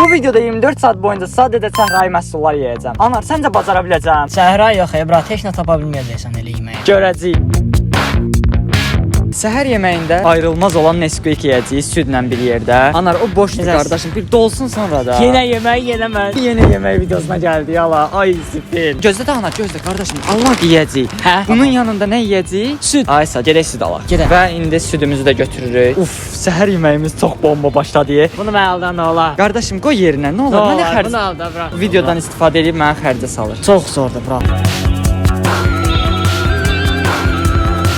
Bu videoda 24 saat boyunca sadəcə səhrai məhsullar yeyəcəm. Anar, səncə bacara biləcəm? Səhra yox, brat, heç nə tapa bilməyəcəksən elə yeməyə. Görəcəyik. Səhər yeməyində ayrılmaz olan Nesquik yeyəcəyik südlə bir yerdə. Anar, o boşdur qardaşım, bir dolsun sonra da. Yenə yemək, yenə mən. Yenə yemək videosuna gəldik ala. Ay sifil. Gözlə də Anar, gözlə qardaşım. Allah yeyəcəyik. Hə? Bunun yanında nə yeyəcəyik? Süd. Aysa, gedək süd alaq. Gedək. Və indi südümüzü də götürürük. Uf, səhər yeməyimiz çox bomba başladı. Bunu mən aldan nə olar? Qardaşım, qoy yerinə. Nə olur? Mənə xərc. Bunu al da, brat. Videodan istifadə edib mənə xərcə salır. Çox zordur, brat.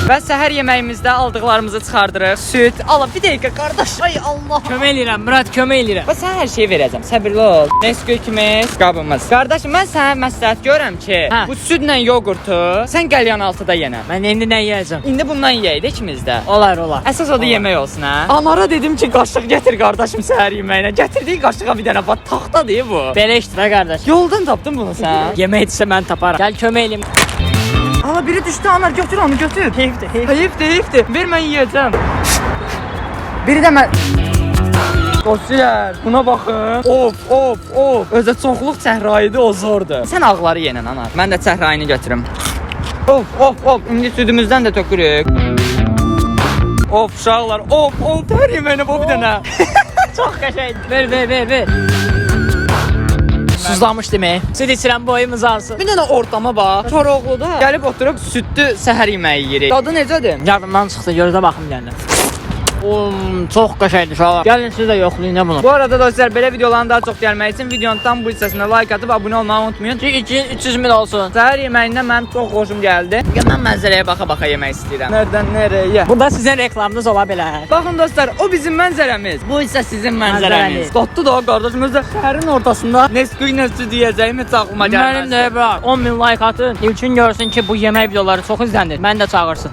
Və səhər yeməyimizdə aldıqlarımızı çıxardırıq. Süd. Ala bir dəqiqə qardaş. Ay Allah. Kömək eləyirəm, brat, kömək eləyirəm. Və sənə hər şeyi verəcəm. Səbirli ol. Nesquikimiz, qabımız. Qardaşım, mən sənə məsləhət görürəm ki, bu südlə yoğurtu sən qəlyan altıda yenə. Mən indi nə yeyəcəm? İndi bundan yeyək də ikimiz də. Olar, olar. Əsas o da yemək olsun, hə? Anara dedim ki, qaşıq gətir qardaşım səhər yeməyinə. Gətirdiyi qaşığa bir dənə bax taxtadır bu. Belə işdir ha, qardaş. Yoldan tapdın bunu sən? Yemək etsə mən taparam. Gəl kömək eləyim. Ala biri düşdü, Anar, götür onu, götür. Heyifdir. Ver, mən yeyəcəm. Biri də mən... Dostlar, buna baxın. Of. Özə çoxluq səhrayıdır, o zordur. Sən ağları yenən, Anar. Mən də səhrayını götürüm. Of. İndi südümüzdən də tökürük. Of, uşaqlar. Of. Hər yeməyinə bu bir dənə. Çox qəşəngdir. Ver. Suzlamış demək. Süd içirəm, boyumuz alsın. Bir dənə ortama bax. Koroğluda gəlib oturub südlü səhər yeməyi yeyirik. Dadı necədir? Yadımdan çıxdı, gözə baxım gəldi. Çox qəşəngdir uşaqlar. Gəlin siz də yoxlayın nə bunu. Bu arada dostlar, belə videoların daha çox gəlməyi üçün videonun tam bu hissəsində like atıb abunə olmağı unutmayın. 300 min olsun. Səhər yeməyindən mənim çox xoşum gəldi. Mən mənzərəyə baxa-baxa yemək istəyirəm. Nerdən nereye? Burada sizin reklamınız ola bilər. Baxın dostlar, o bizim mənzərəmiz. Bu isə sizin mənzərəniz. Dotdu da qardaşımız da şəhərin ortasında Nesquik süd yeyəcəyim heç ağlıma gəlməz. Mənim də bura 10 min like atın. İlkin görsün ki, bu yemək videoları çox izlənir. Mən də çağırsın.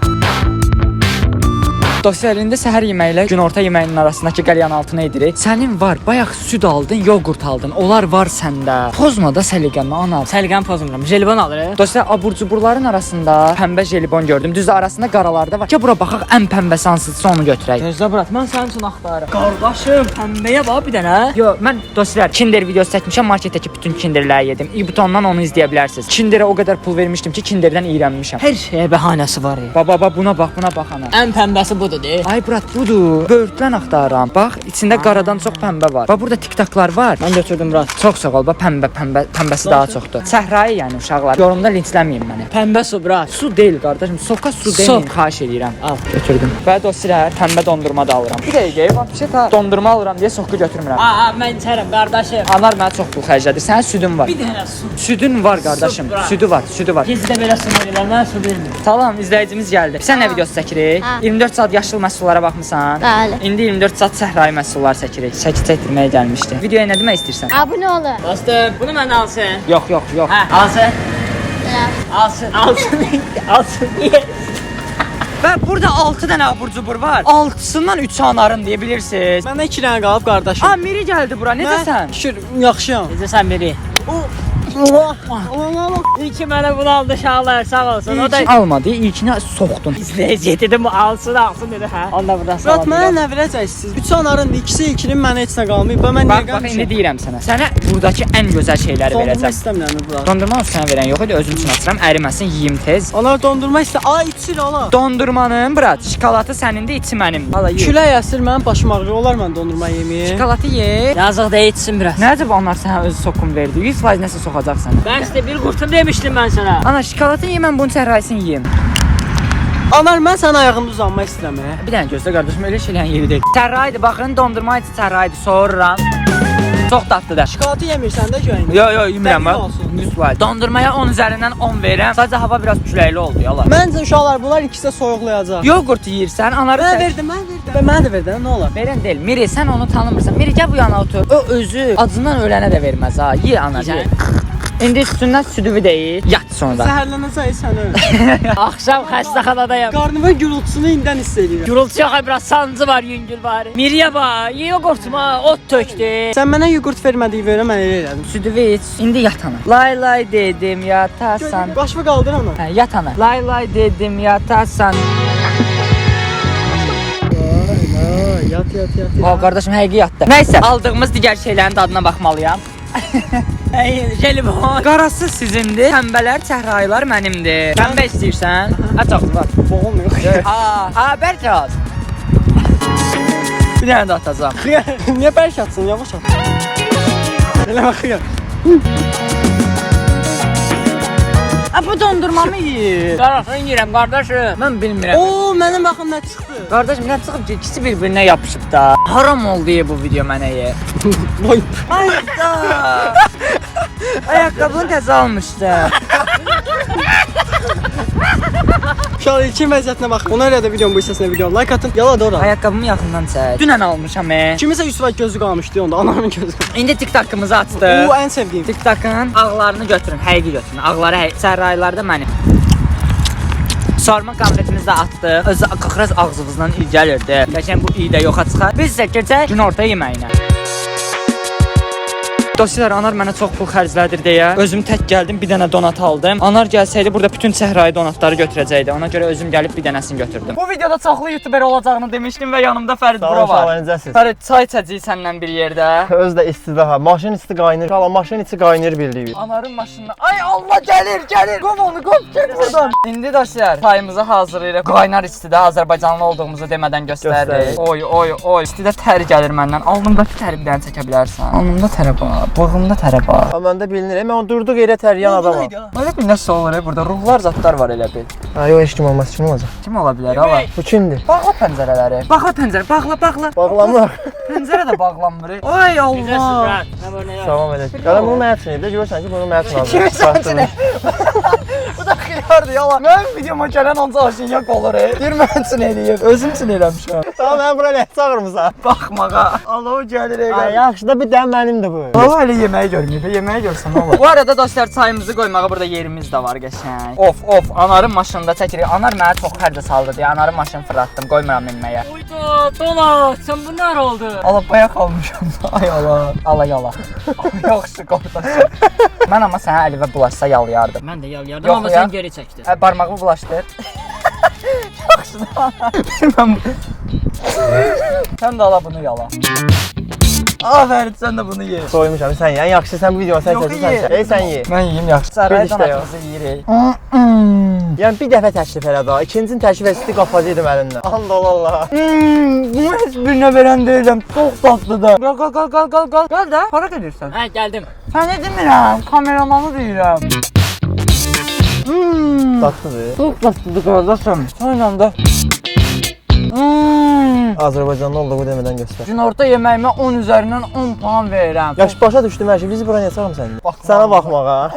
Dostlar, indi səhər yeməyi ilə günorta yeməyinin arasındakı qəlyan altına edirik. Sənin var, bayaq süd aldın, yoğurt aldın. Onlar var səndə. Pozma da səliqəni, ana. Səliqəni pozmuram. Jelibon alırıq. Dostlar, abur-cuburların arasında pəmbə jelibon gördüm. Düzdür, arasında qaraları da var. Gəl bura baxaq, ən pəmbəsi hansısa onu götürək. Gözlə brat, mən sənin üçün axtarıram. Qardaşım, pəmbəyə bax bir dənə. Yo, mən dostlar Kinder videosu çəkmişəm, marketdəki bütün Kinderləri yedim. İbutondan onu izləyə bilərsiniz. Kinderə o qədər pul vermişdim ki, Kinderdən iyrənmişəm. Hər şeyə bəhanəsi var. Baba, buna bax ana. Ən pəmbəsi budur. Ay brat, budur. Böğürtlen axtarıram. Bax, içində qaradan çox pəmbə var. Bax, burada tiktaklar var. Mən götürdüm brat. Çox sağ ol. Bax, pəmbəsi daha çoxdur. Səhrayı yəni uşaqlar. Yorumda linçləməyin məni. Pəmbə su brat. Su deyil qardaşım. Soka su deməyin. Xahiş edirəm. Al. Götürdüm. Və dostlar, pəmbə dondurma da alıram. Bir dəqiqə, bax, bir şey ta dondurma alıram deyə soku götürmürəm. Mən içərəm qardaşım. Anar mənə çox pul xərclədir. Sənin südün var. Bir dənə su. Südün var qardaşım. Südü var. Heç də belə su verirlər, mən su vermirəm. Salam, izləyicimiz gəldi. Sən nə videosu çəkirik? 24 saat yaşıl məhsullara baxmısan? Bəli. İndi 24 saat səhrai məhsullar çəkirik. Çəki çəkdirməyə gəlmişdi. Videoya nə demək istəyirsən? Abunə olun. Dostum, bunu mən alsın. Yox. Hə, alsın. Alsın. Niyə? Və burada 6 dənə abur-cubur var. 6-sından 3 anarım deyə bilirsiniz. Məndə 2 dənə qalıb qardaşım. Aa, Miri gəldi bura. Necəsən? Şükür, yaxşıyam. Necəsən biri? İyi ki mənə bunu aldı uşaqlar, sağ olsun. O da İlkin almadı, ilkini soxdun. izləyiciyə dedim, alsın dedi, hə? Onda burada sağ Brat, olun. mənə nə verəcəksiniz? 3 anarın ikisi ilkinin mənə heç nə qalmayıb. Mən niyə Bax, indi deyirəm sənə. Sənə buradakı ən gözəl şeyləri Dondurma verəcəm. istəmirəm bura. Dondurma olsun sənə verən yox idi, özüm üçün açıram, əriməsin, yeyim tez. Anar dondurma istə. Ay, içir ala. Dondurmanın, brat, şokolatı sənindir, içi mənim. Hala ye. Külək əsir, mənim başım ağrır. Olar mən dondurma yeməyim. Şokolatı ye. Yazıq da içsin biraz. Necə bu onlar sənə öz sokum verdi? 100% nəsə soxacaq sənə. Ben işte bir qurtum demişdim mən sənə. Ana, şokolatı ye, mən bunun səhraysını yeyim. Anar, mən sənin ayağında uzanmaq istəyirəm. Bir dənə gözlə qardaşım, elə şeylərin yeri deyil. Sərraydı, baxın, dondurma içi sərraydı, soğururam. Çox dadlıdır. Şokolatı yemirsən də göyün. Yo, yemirəm Dəqiq bax. olsun. 100%. Dondurmaya 10 üzərindən 10 verirəm. Sadəcə hava biraz küləkli oldu, yala. Məncə uşaqlar bunlar ikisi də soyuqlayacaq. Yoğurt yeyirsən, anarı Mən verdim. Mənə də verdin, nə olar? Verən deyil. Miri, sən onu tanımırsan. Miri, gəl bu yana otur. O özü acından ölənə də verməz ha. Ye ana, ye. İndi üstündən südüvü deyil. Yat sonra. Zəhərlənəcək sən öl. Axşam xəstəxanadayım. Qarnımın gürültüsünü indidən hiss edirəm. Gürültü yox, biraz sancı var yüngül bari. Miriyə bax, yoğurtuma ot tökdü. Sən mənə yoğurt vermədiyi görə mən elə elədim. Südüvü iç. İndi yat ana. Lay dedim yatasan. Başımı qaldır ana. Hə, yat ana. Lay dedim yatasan. Yat. O qardaşım həqiqi yatdı. Nəysə, aldığımız digər şeylərin dadına baxmalıyam. Jelibon. Qarası sizindir, tənbələr, səhrayılar mənimdir. Tənbə istəyirsən? Açaqdır var. Boğum yox. Bərk at. Bir dənə də atacağam. Niyə bərk atsın? Yavaş at. Elə baxıyor. Bu dondurmamı yiyir. Qarasını yeyirəm qardaşım. Mən bilmirəm. Oo, mənim baxım nə çıxdı? Qardaşım, nə çıxıb ki, ikisi bir-birinə yapışıb da. Haram oldu bu video mənə ye. Vay. Hayda. Ayaqqabını təzə almışdı. Uşaq ilkin vəziyyətinə bax. Ona görə də videonun bu hissəsinə like atın. Yala da ora. Ayaqqabımı yaxından çək. Dünən almışam. Kimisə 100 gözü qalmışdı onda. Anamın gözü. İndi TikTok'ımızı açdı. Oo, ən sevdiyim. TikTok'ın ağlarını götürün, həqiqi götürün. Ağları sərraylarda mənim. Sarma kamretimizi də atdıq. Özü qıxraz ağzımızdan il gəlirdi. Qəşən bu iyi də yoxa çıxar. Biz isə keçək günorta yeməyinə. Dostlar, Anar mənə çox pul xərclədir deyə özüm tək gəldim, bir dənə donat aldım. Anar gəlsəydi burada bütün səhrayı donatları götürəcəkdi. Ona görə özüm gəlib bir dənəsini götürdüm. Bu videoda çoxlu YouTuber olacağını demişdim və yanımda Fərid Bro var. Necəsiz? Fərid, çay içəcəyik səndən bir yerdə. Öz də istidə ha. Maşın isti qaynır. Xala maşın içi qaynır bildiyi. Anarın maşınına. Ay Allah, gəlir. Qov onu, qov, gəl buradan. İndi dostlar, çayımızı hazırlayırıq. Qaynar istidə Azərbaycanlı olduğumuzu demədən göstəririk. Oy. İstidə tər gəlir məndən. Alnımdakı təri bir dənə çəkə bilərsən. Alnımda tərə bax. Bağımda tərə bax. Məndə bilinir. Mən onu durduq yerə təriyən adamam. Elə bir nəsə olur burada. Ruhlar zatlar var elə bil. Ha, yox, heç kim olmaz. Kim olacaq? Kim ola bilər ha? Bu kimdir? Bağla pəncərələri. Bağla. Bağlanmır. Pəncərə də bağlanmır. Ay Allah. Tamam elə. Qalan bunu mənə üçün edir. Görürsən ki, bunu mənə üçün aldım. Kimi sənə? Bu da xiyardır yala. Mənim videoma gələn ancaq aşinyak olur. Deyir mən üçün eləyir. Özüm üçün eləmişəm. Tamam, mən bura nə çağırmısan? Baxmağa. Allah o gəlir. Ay, yaxşı da bir dəm mənimdir bu. Allah elə yeməyi görməyib. Yeməyi görsən olur. Bu arada dostlar, çayımızı qoymağa burada yerimiz də var qəşəng. Of, Anarın maşınında çəkirik. Anar mənə çox xərcə saldı deyə Anarın maşını fırlatdım. Qoymuram minməyə. Uydu, dola, sən bu nə oldu? Allah baya qalmışam. Ay Allah. Allah yala. Yaxşı qardaş. Mən amma sənə əlivə bulaşsa yalayardım. Mən də yalayardım, Yox amma ya. sən geri çəkdin. Barmağımı bulaşdır. Yaxşı da. Mən sən də ala bunu yala. Fərid, sən də bunu ye. Soymuşam, sən ye. Ən yaxşı sən bu videonu sən çəkirsən. Ey, sən ye. Mən yeyim yaxşı. Sərray donatımızı yeyirik. Yəni bir dəfə təklif elə daha. İkincini təklif etdi, qapacaqdım əlindən. Allah. Bunu heç birinə verən deyiləm. Çox tatlıdır. Qal. Gəl də. Para gedirsən. Hə, gəldim. Sən nə demirəm? Kameramanı deyirəm. Tatlıdır. Çox tatlıdır qardaşım. Sayla da. Azərbaycanlı olduğu demədən göstər. Günorta yeməyimə 10 üzərindən 10 puan verirəm. Yaş başa düşdüm hər şey. Bizi bura niyə çağırım səndə? Sənə baxmağa.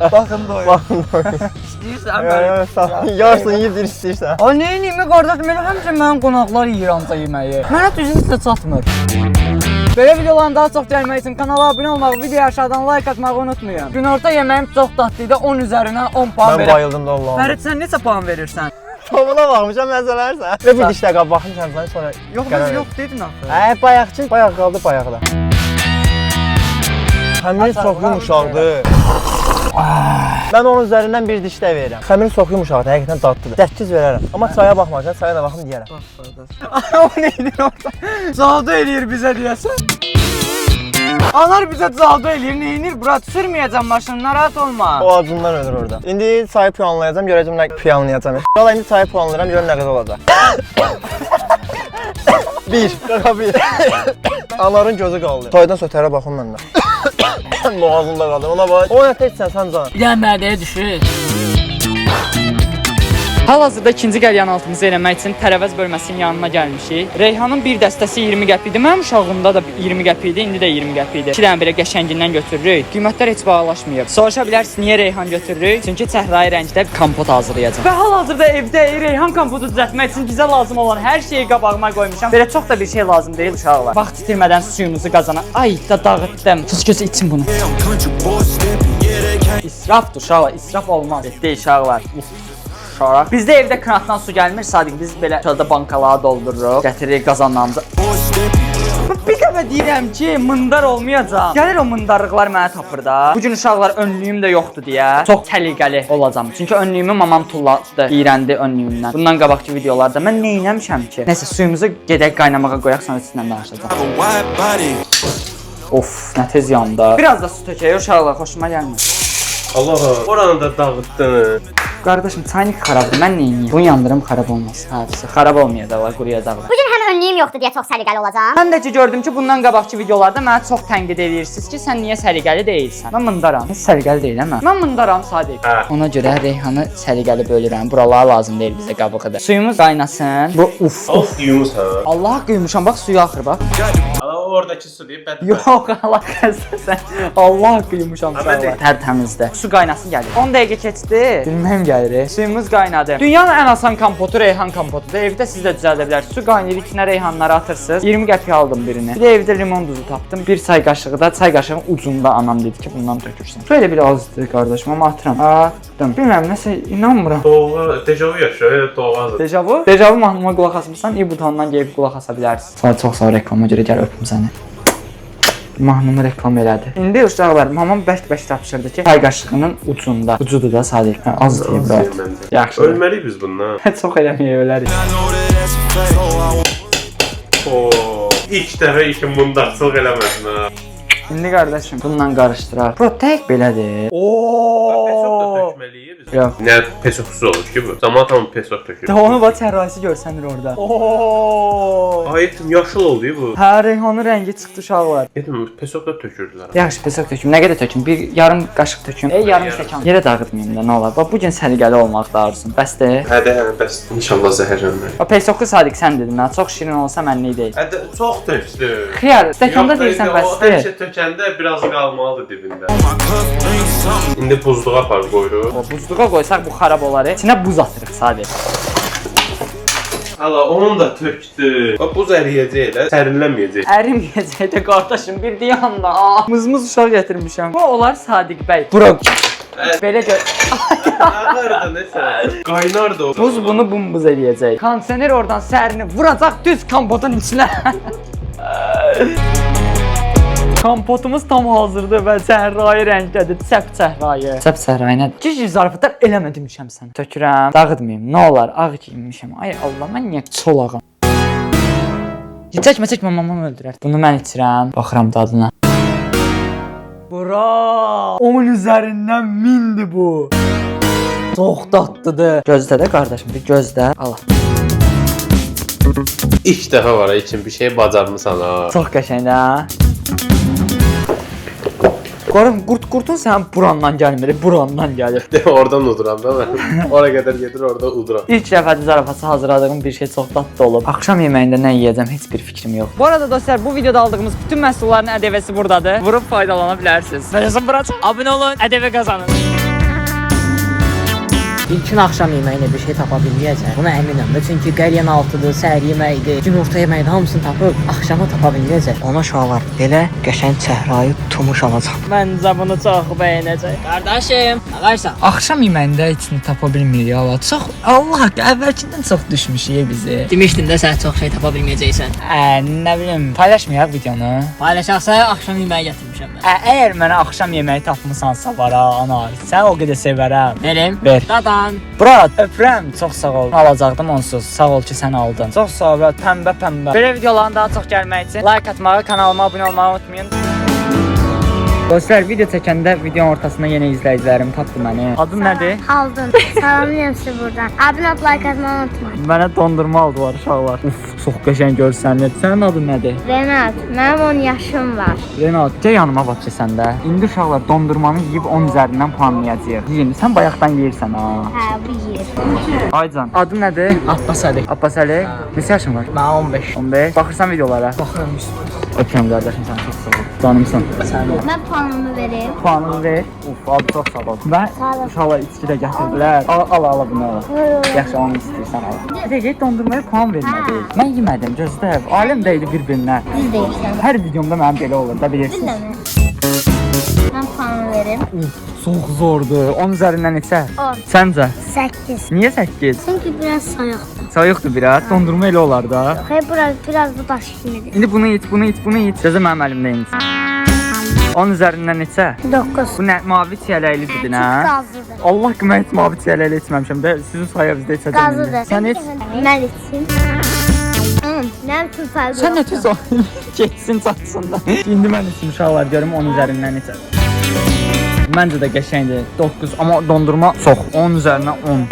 Baxın doyun. Baxın. İstəyirsən məni. Yarsın, yiyib dir istəyirsən. Ay nə yiyimi qardaşım? Elə həmişə mənim qonaqlar yeyir anca yeməyi. Mənə düzünsə çatmır. Belə videoların daha çox gəlmək üçün kanala abunə olmağı, videoya aşağıdan like atmağı unutmayın. Günorta yeməyim çox dadlıydı. 10 üzərindən 10 puan Mən verirəm. bayıldım da Allah'ım. Fərid, sən neçə puan verirsən? Tomuna baxmışam, məzələrsən. Və bir dişlə qab baxmışam sən sonra. Yox dedin axı. Bayaqçı, bayaq qaldı bayaqda. Xəmir çox yumuşaqdır. Mən onun üzərindən bir dişlə verirəm. Xəmir çox yumuşaqdır, həqiqətən dadlıdır. 8 verərəm. Amma çaya baxmayacaq, çaya da baxım deyərəm. O neydi orada? Caldo eləyir bizə deyəsən. Anar bizə caldo eləyir, neynir? Bura sürməyəcəm maşını, narahat olma. O acından ölür orada. İndi çayı puanlayacağam, görəcəm nə puanlayacağam. Valla indi çayı puanlayıram, görüm nə qədər olacaq. 1, qaka 1. Anarın gözü qaldı. Çaydan sonra tərə baxım məndə. Boğazımda qaldı, ona bax. O nə tezsən sən can. Bir dənə mədəyə düşür. Hal-hazırda ikinci qəlyanaltımızı eləmək üçün tərəvəz bölməsinin yanına gəlmişik. Reyhanın bir dəstəsi 20 qəpik idi. Mənim uşağımda da 20 qəpik idi, indi də 20 qəpik idi. 2 dənə belə qəşəngindən götürürük. Qiymətlər heç bağlaşmayıb. Soruşa bilərsiniz niyə reyhan götürürük? Çünki çəhrayı rəngdə kompot hazırlayacağam. Və hal-hazırda evdə reyhan kompotu düzəltmək üçün bizə lazım olan hər şeyi qabağıma qoymuşam. Belə çox da bir şey lazım deyil uşaqlar. Vaxt itirmədən suyumuzu qazana. Ay da dağıtdım. Tuz için bunu. İsrafdır uşaqlar, israf olmaz. Deyil uşaqlar. Bizdə evdə krandan su gəlmir, Sadiq biz belə şurada bankalara doldururuq, gətiririk qazanlarımıza. Bir dəfə deyirəm ki, mındar olmayacaq. Gəlir o mındarlıqlar mənə tapır da. Bu gün uşaqlar önlüyüm də yoxdur deyə çox səliqəli olacağam. Çünki önlüyümü mamam tulladı, iyrəndi önlüyümdən. Bundan qabaqki videolarda mən nə etmişəm ki? Nəsə suyumuzu gedək qaynamağa qoyaq, sonra içindən danışacağam. Of, nə tez yandı. Biraz da su tökək, uşaqlar xoşuma gəlmir. Allah, oranı da dağıtdın. Qardaşım, çaynik xarabdır, mən nə edeyim? Bunu yandırım, xarab olmaz. Hadisi xarab olmayacaqlar, quruyacaqlar. Bugün həm önlüyüm yoxdur deyə çox səliqəli olacağam. Mən də ki gördüm ki, bundan qabaqki videolarda mənə çox tənqid edirsiniz ki, sən niyə səliqəli deyilsən? Mən mındaram. Heç səliqəli deyiləm mən. Mən mındaram, sadiq. Ona görə reyhanı səliqəli bölürəm. Buralar lazım deyil bizə qabıqıda. Suyumuz qaynasın. Bu uf. Of yumuz ha. Allah qıymuşam, bax suyu axır bax. Allah oradakı su deyib bədbəxt. Yox, Allah qəzəsən. Allah qıymuşam sağlar. Tərtəmizdə. Su qaynasın gəlir. 10 dəqiqə keçdi. Bilməm gəlir. Suyumuz qaynadı. Dünyanın ən asan kompotu reyhan kompotudur. Evdə siz də düzəldə bilərsiniz. Su qaynayır, içinə reyhanları atırsınız. 20 qəpiyə aldım birini. Bir də evdə limon duzu tapdım. Bir çay qaşığı da çay qaşığının ucunda anam dedi ki, bundan tökürsən. Şöyle bir azdır qardaşım, amma atıram. Atdım. Bilməm nəsə inanmıram. Doğru, dejavu yaşıyor, doğrudur. Dejavu? Dejavu mahnıma qulaq asmısan, i butonundan gəlib qulaq asa bilərsən. Sonra çox sağ ol reklama görə gəl öpüm səni. Mahnımı reklam elədi. İndi uşaqlar, mamam bərk-bərk tapşırdı ki, çay qaşığının ucunda. Ucudur da sadiq. Az deyim bura. Yaxşı. Ölməliyik biz bundan. Çox eləməyə ölərik. İlk dəfə işin mundarçılıq eləməsin ha. İndi qardaşım, bununla qarışdıraq. Protek belədir. Pesok da tökməliyik biz. Yox. Nə pesoksuz olur ki bu? Zaman tamam pesok tökür. Onu bax tərrasi görsənir orada. Ayıtım yaşıl oldu bu. Hə, reyhanın rəngi çıxdı uşaqlar. Yedim pesok da tökürdülər. Yaxşı, pesok töküm. Nə qədər töküm? Bir yarım qaşıq töküm. Yarım stəkan. Yerə dağıtmayım da, nə olar? Bax bu gün səliqəli olmaq da arzusun. Bəsdir. Hədə, bəs inşallah zəhərlənmər. O pesoklu sadiq sən dedin ha. Çox şirin olsa mənlik deyil. Hədə çox tökdü. Xiyar, stəkanda deyirsən bəsdir. Həmişə tökəndə biraz qalmalıdır dibində. İndi buzluğa apar qoyuruq. O buzluğa qoysaq bu xarab olar. İçinə buz atırıq sadəcə. Allah onun da tökdü. Bax buz əriyəcək elə, sərinləməyəcək. Əriməyəcək də qardaşım, bir deyanda. Mızmız uşaq gətirmişəm. Bu olar Sadiq bəy. Bura. Belə gör. Ağırdı nəsə. Qaynardı o. Buz bunu bumbuz eləyəcək. Kondisioner oradan sərini vuracaq düz kompotun içinə. Kompotumuz tam hazırdır və səhrai rəngdədir. Səp səhrayı. Səp səhrayı nədir? Cici zarafatlar eləmədim sən. Tökürəm. Dağıtmayım. Nə olar? Ağ giyinmişəm. Ay Allah, mən niyə çolağam? Çəkmə, mamam öldürər. Bunu mən içirəm. Baxıram dadına. Bura! 10 üzərindən 1000'dir bu. Çox dadlıdır. Gözlə də qardaşım, bir gözlə. Allah. İlk dəfə var için bir şey bacarmısan ha. Çox qəşəngdir ha. Qarım, qurtun sən burandan gəlmir, burandan gəlir. Oradan uduram da mən. Ora qədər gedir, orada uduram. İlk dəfədir zarafatı hazırladığım bir şey çox dadlı olub. Axşam yeməyində nə yeyəcəm heç bir fikrim yox. Bu arada dostlar, bu videoda aldığımız bütün məhsulların ƏDV-si buradadır. Vurub faydalana bilərsiniz. Nəyəsə bıraçın. Abunə olun, ƏDV qazanın. İlkin axşam yeməyinə bir şey tapa bilməyəcək. Buna əminəm. Çünki qəryan altıdır, səhər yeməkdir, günorta yeməkdir, hamısını tapıb axşama tapa bilməyəcək. Ona uşaqlar belə qəşəng çəhrayı tutmuş alacaq. Məncə bunu çox bəyənəcək. Qardaşım, ağarsan. Axşam yeməyində heç nə tapa bilmirik ya. Çox Allah, əvvəlkindən çox düşmüşük bizi. Demişdim də sən çox şey tapa bilməyəcəksən. Nə bilim, paylaşmayaq videonu. Paylaşaqsa axşam yeməyi gətirmişəm mən. Əgər mənə axşam yeməyi tapmısansa var ha, ana. Sən o qədər sevərəm. Verim. Ver. Dadan. Brat, öpürəm. Çox sağ ol. Alacaqdım onsuz. Sağ ol ki, sən aldın. Çox sağ ol, brat. Pəmbə. Belə videoların daha çox gəlmək üçün like atmağı, kanalıma abunə olmağı unutmayın. Dostlar, video çəkəndə videonun ortasında yenə izləyicilərim tapdı məni. Adın nədir? Aldın. Salamlayıram sizi buradan. Abunə ol, like atmayı unutmayın. Mənə dondurma aldılar uşaqlar. Uf, çox qəşəng görsənir. Sənin adın nədir? Renat, mənim 10 yaşım var. Renat, gəl yanıma bax ki sən də. İndi uşaqlar dondurmanı yeyib 10 üzərindən puanlayacağıq. Yeyin, sən bayaqdan yeyirsən ha. Hə, bu yer. Aycan, adın nədir? Abbas Ali. Abbas Əli. Neçə yaşın var? Mən 15. 15. Baxırsan videolara? Baxıram. Öpürəm qardaşım, sən çox sağ ol. Canımsın. Mən puanımı vereyim. Puanını ver. Uf, abi çox sağ ol. Və uşaqlar içki də gətirdilər. Al bunu al. Yaxşı, onu istəyirsən al. Bir də get dondurmaya puan vermədi. Mən yemədim, gözlə. Aləm deyildi bir-birinə. Düz deyirsən. Hər videomda mənim belə olur da, bilirsiniz. Düz demə. Mən puanımı verim. Çox zordur. 10 üzərindən neçə? 10. Səncə? 8. Niyə 8? Çünkü biraz sayıqdır. Sayıqdır biraz. Dondurma elə olar da. Hayır biraz bu daş kimidir. İndi bunu iç, bunu iç, bunu iç. Gözə mənim əlimdə iç. 10 üzərindən neçə? 9. Bu nə? Mavi çiyələklidir, Çok nə? gazlıdır. Allah ki, mən heç mavi çiyələkli içməmişəm. Də sizin sayı bizdə içəcəm. Gazlıdır. Sən iç. Ben içeyim. Ne için fərqi Sən nə yoxdur? tez ol. Geçsin çatsın da. İndi mən içim uşaqlar görüm 10 üzərindən neçə. Məncə də qəşəngdir. 9 amma dondurma çox. 10 üzərinə 10.